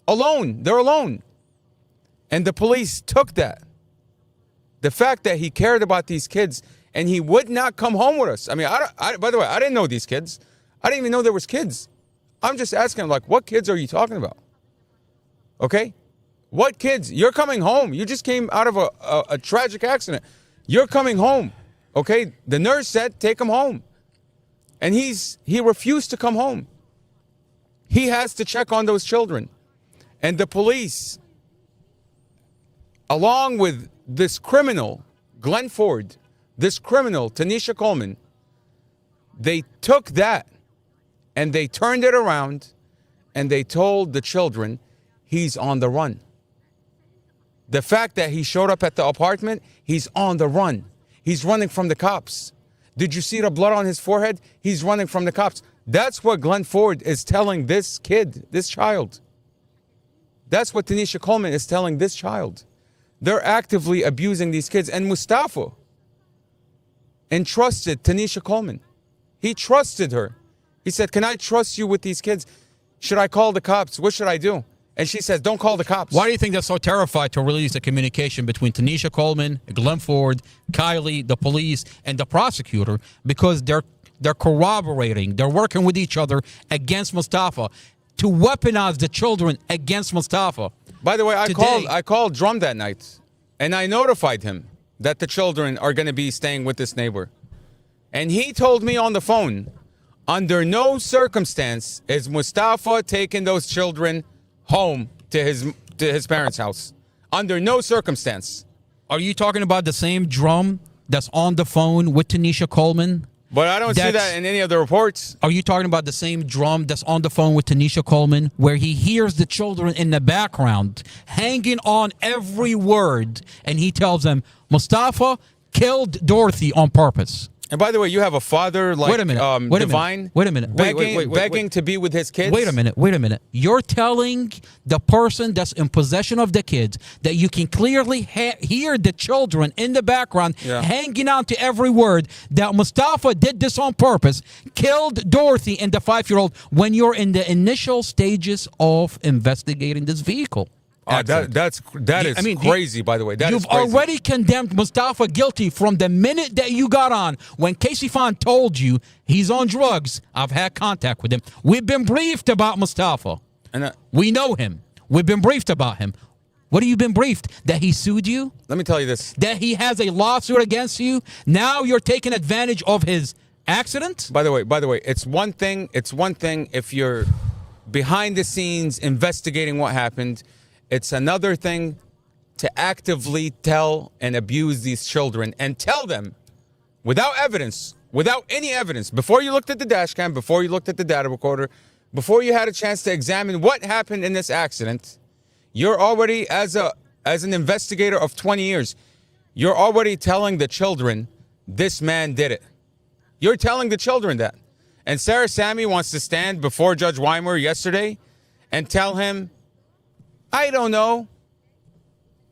Alone. They're alone. And the police took that. The fact that he cared about these kids and he would not come home with us. I mean, by the way, I didn't know these kids. I didn't even know there was kids. I'm just asking him, like, what kids are you talking about? Okay? What kids? You're coming home. You just came out of a tragic accident. You're coming home. Okay? The nurse said, take him home. And he refused to come home. He has to check on those children. And the police, along with this criminal, Glenn Ford, this criminal, Tanisha Coleman, they took that and they turned it around and they told the children he's on the run. The fact that he showed up at the apartment, he's on the run. He's running from the cops. Did you see the blood on his forehead? He's running from the cops. That's what Glenn Ford is telling this kid, this child. That's what Tanisha Coleman is telling this child. They're actively abusing these kids. And Mostafa entrusted Tanisha Coleman. He trusted her. He said, can I trust you with these kids? Should I call the cops? What should I do? And she says, don't call the cops. Why do you think they're so terrified to release the communication between Tanisha Coleman, Glenn Ford, Kylie, the police, and the prosecutor? Because they're corroborating. They're working with each other against Mostafa to weaponize the children against Mostafa. By the way, I called Drum that night, and I notified him that the children are going to be staying with this neighbor. And he told me on the phone, under no circumstance is Mostafa taking those children home to his parents' house. Under no circumstance. Are you talking about the same Drum that's on the phone with Tanisha Coleman? But I don't see that in any of the reports. Are you talking about the same Drum that's on the phone with Tanisha Coleman, where he hears the children in the background hanging on every word, and he tells them, Mostafa killed Dorothy on purpose? And by the way, you have a father like Divine. Wait a minute. Begging to be with his kids. Wait a minute. You're telling the person that's in possession of the kids that you can clearly hear the children in the background hanging on to every word, that Mostafa did this on purpose, killed Dorothy and the 5-year-old when you're in the initial stages of investigating this vehicle. That is crazy, by the way. You've already condemned Mostafa guilty from the minute that you got on. When Casey Fon told you he's on drugs, I've had contact with him. We've been briefed about Mostafa. We know him. We've been briefed about him. What have you been briefed? That he sued you? Let me tell you this. That he has a lawsuit against you? Now you're taking advantage of his accident? By the way, it's one thing if you're behind the scenes investigating what happened. It's another thing to actively tell and abuse these children and tell them without evidence, without any evidence, before you looked at the dash cam, before you looked at the data recorder, before you had a chance to examine what happened in this accident. You're already, as an investigator of 20 years, you're already telling the children this man did it. You're telling the children that. And Sarah Sammy wants to stand before Judge Weimer yesterday and tell him, I don't know.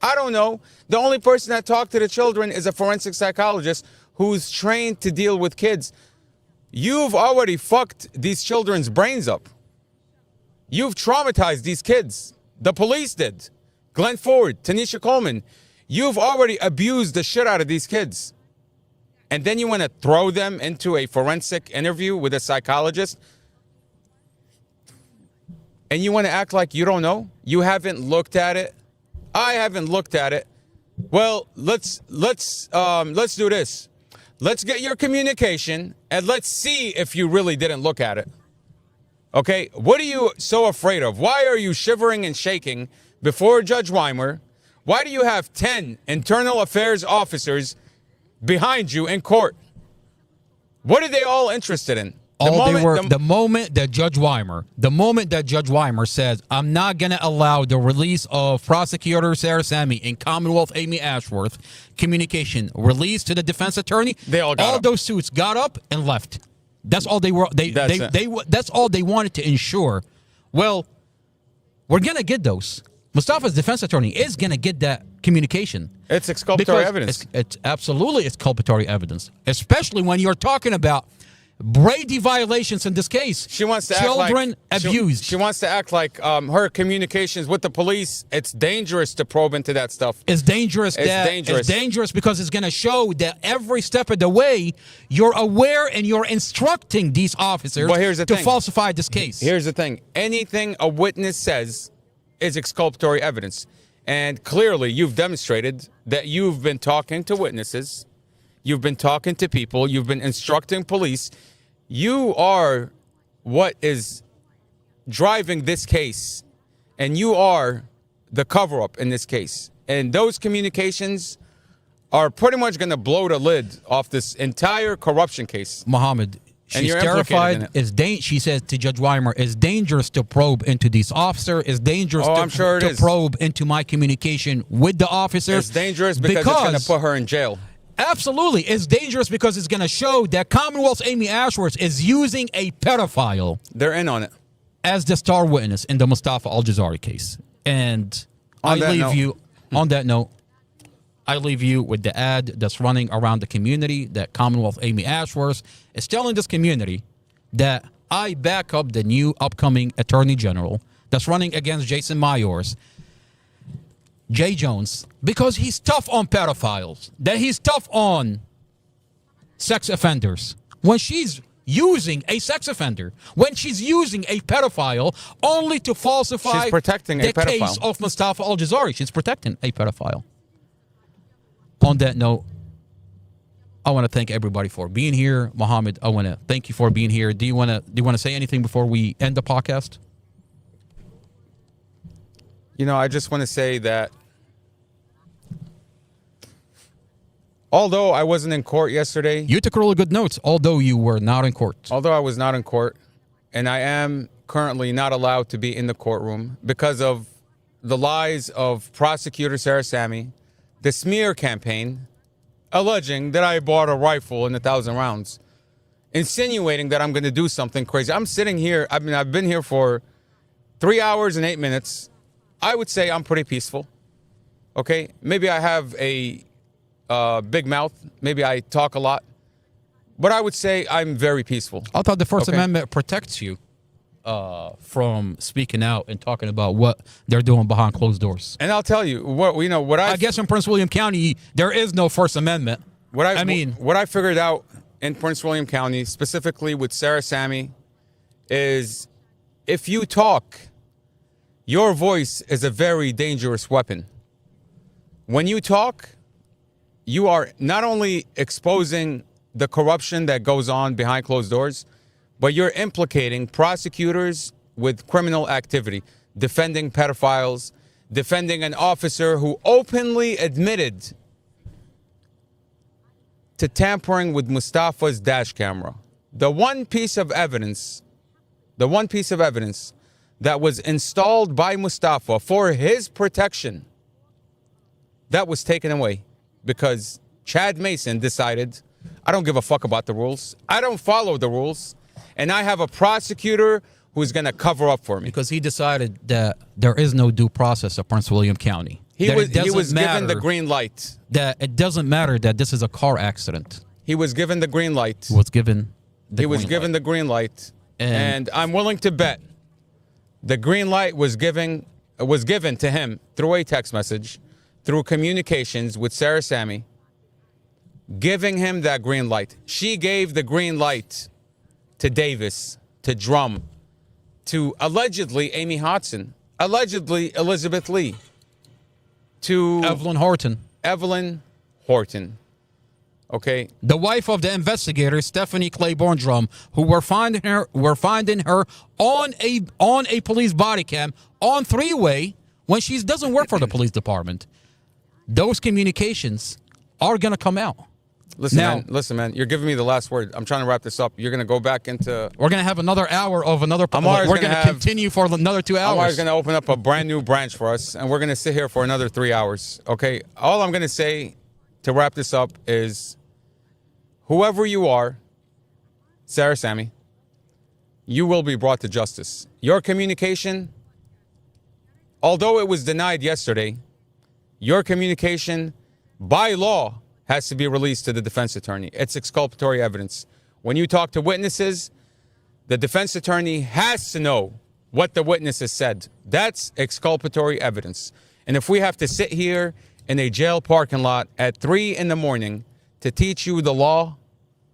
The only person that talked to the children is a forensic psychologist who's trained to deal with kids. You've already fucked these children's brains up. You've traumatized these kids. The police did. Glenn Ford, Tanisha Coleman. You've already abused the shit out of these kids. And then you want to throw them into a forensic interview with a psychologist? And you want to act like you don't know? You haven't looked at it? I haven't looked at it. Well, let's do this. Let's get your communication and let's see if you really didn't look at it. Okay? What are you so afraid of? Why are you shivering and shaking before Judge Weimer? Why do you have 10 internal affairs officers behind you in court? What are they all interested in? The moment that Judge Weimer says, I'm not going to allow the release of prosecutor Sarah Sammy and Commonwealth Amy Ashworth communication released to the defense attorney, all those suits got up and left. That's all they were. That's all they wanted to ensure. Well, we're going to get those. Mostafa's defense attorney is going to get that communication. It's exculpatory evidence. It's absolutely exculpatory evidence, especially when you're talking about Brady violations in this case. She wants to children act like, abused. She wants to act like her communications with the police, it's dangerous to probe into that stuff. It's dangerous. It's dangerous because it's going to show that every step of the way, you're aware and you're instructing these officers to falsify this case. Here's the thing. Anything a witness says is exculpatory evidence. And clearly, you've demonstrated that you've been talking to witnesses. You've been talking to people. You've been instructing police. You are what is driving this case, and you are the cover-up in this case. And those communications are pretty much going to blow the lid off this entire corruption case. Mohammed, she's terrified. She says to Judge Weimer, it's dangerous to probe into these officers. It's dangerous to probe into my communication with the officers. It's dangerous because it's going to put her in jail. Absolutely. It's dangerous because it's going to show that Commonwealth's Amy Ashworth is using a pedophile. They're in on it. As the star witness in the Mostafa al-Jazari case. And on that note, I leave you with the ad that's running around the community that Commonwealth Amy Ashworth is telling this community that I back up the new upcoming Attorney General that's running against Jason Myers, Jay Jones, because he's tough on pedophiles, that he's tough on sex offenders. When she's using a sex offender, when she's using a pedophile only to falsify she's protecting the case of Mostafa al-Jazari. She's protecting a pedophile. On that note, I want to thank everybody for being here. Mohammed, I want to thank you for being here. Do you want to say anything before we end the podcast? You know, I just want to say that although I wasn't in court yesterday. You took really good notes, although you were not in court. Although I was not in court, and I am currently not allowed to be in the courtroom because of the lies of prosecutor Sarah Sammy, the smear campaign, alleging that I bought a rifle in 1,000 rounds, insinuating that I'm going to do something crazy. I'm sitting here. I mean, I've been here for 3 hours and 8 minutes. I would say I'm pretty peaceful. Okay, maybe I have a big mouth. Maybe I talk a lot, but I would say I'm very peaceful. I thought the First Amendment protects you from speaking out and talking about what they're doing behind closed doors. And I'll tell you what I guess in Prince William County there is no First Amendment. What I figured out in Prince William County, specifically with Sarah Sammy, is if you talk, your voice is a very dangerous weapon. When you talk, you are not only exposing the corruption that goes on behind closed doors, but you're implicating prosecutors with criminal activity, defending pedophiles, defending an officer who openly admitted to tampering with Mostafa's dash camera. The one piece of evidence that was installed by Mostafa for his protection, that was taken away because Chad Mason decided, I don't give a fuck about the rules. I don't follow the rules. And I have a prosecutor who's going to cover up for me. Because he decided that there is no due process of Prince William County. He was given the green light. That it doesn't matter that this is a car accident. He was given the green light. He was given the green light. And I'm willing to bet the green light was given to him through a text message, through communications with Sarah Sammy, giving him that green light. She gave the green light to Davis, to Drum, to allegedly Amy Hodson, allegedly Elizabeth Lee, to Evelyn Horton. Okay, the wife of the investigator Stephanie Claiborne Drum, who we're finding her on a police body cam on three-way when she doesn't work for the police department. Those communications are gonna come out. Listen, man. You're giving me the last word. I'm trying to wrap this up. You're gonna go back into. We're gonna have another hour of another. We're gonna continue for another 2 hours. Amar's gonna open up a brand new branch for us, and we're gonna sit here for another 3 hours. Okay. All I'm gonna say to wrap this up is, whoever you are, Sarah Sammy, you will be brought to justice. Your communication, although it was denied yesterday, your communication by law has to be released to the defense attorney. It's exculpatory evidence. When you talk to witnesses, the defense attorney has to know what the witnesses said. That's exculpatory evidence. And if we have to sit here in a jail parking lot at 3 a.m. to teach you the law,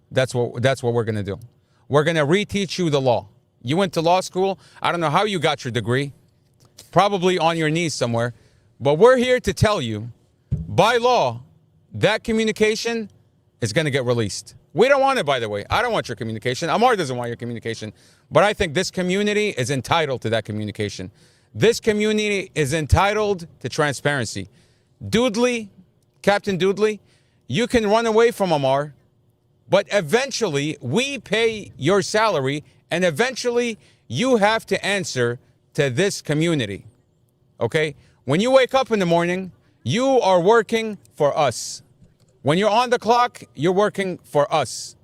that's what we're going to do. We're going to reteach you the law. You went to law school. I don't know how you got your degree. Probably on your knees somewhere. But we're here to tell you, by law, that communication is going to get released. We don't want it, by the way. I don't want your communication. Amar doesn't want your communication. But I think this community is entitled to that communication. This community is entitled to transparency. Doodley, Captain Doodley, you can run away from Amar, but eventually we pay your salary, and eventually you have to answer to this community. Okay? When you wake up in the morning, you are working for us. When you're on the clock, you're working for us.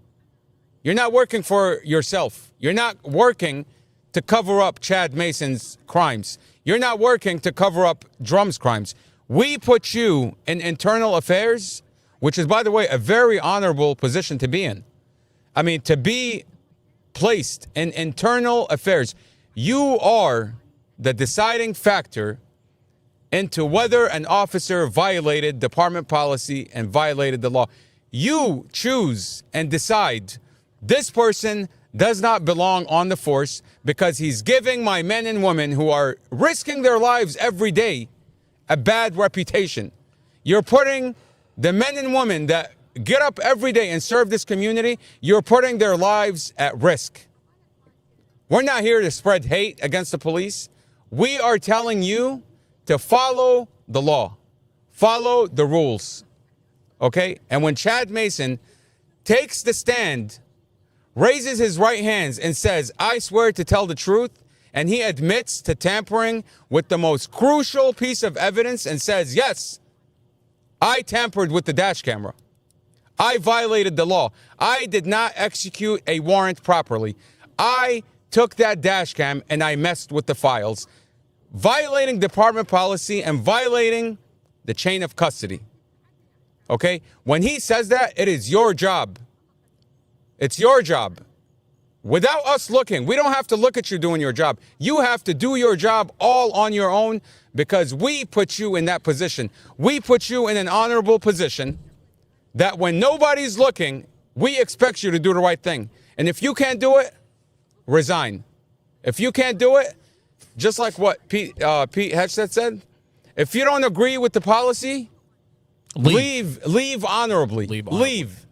You're not working for yourself. You're not working to cover up Chad Mason's crimes. You're not working to cover up Drum's crimes. We put you in internal affairs, which is, by the way, a very honorable position to be in. I mean, to be placed in internal affairs, you are the deciding factor into whether an officer violated department policy and violated the law. You choose and decide this person does not belong on the force because he's giving my men and women who are risking their lives every day a bad reputation. You're putting the men and women that get up every day and serve this community, you're putting their lives at risk. We're not here to spread hate against the police. We are telling you to follow the law, follow the rules, okay? And when Chad Mason takes the stand, raises his right hands and says, I swear to tell the truth, and he admits to tampering with the most crucial piece of evidence and says, yes, I tampered with the dash camera. I violated the law. I did not execute a warrant properly. I took that dash cam and I messed with the files, violating department policy and violating the chain of custody. Okay? When he says that, it is your job. It's your job. Without us looking, we don't have to look at you doing your job. You have to do your job all on your own because we put you in that position. We put you in an honorable position that when nobody's looking, we expect you to do the right thing. And if you can't do it, resign. If you can't do it, just like what Pete Hegseth said, if you don't agree with the policy, leave honorably. Leave.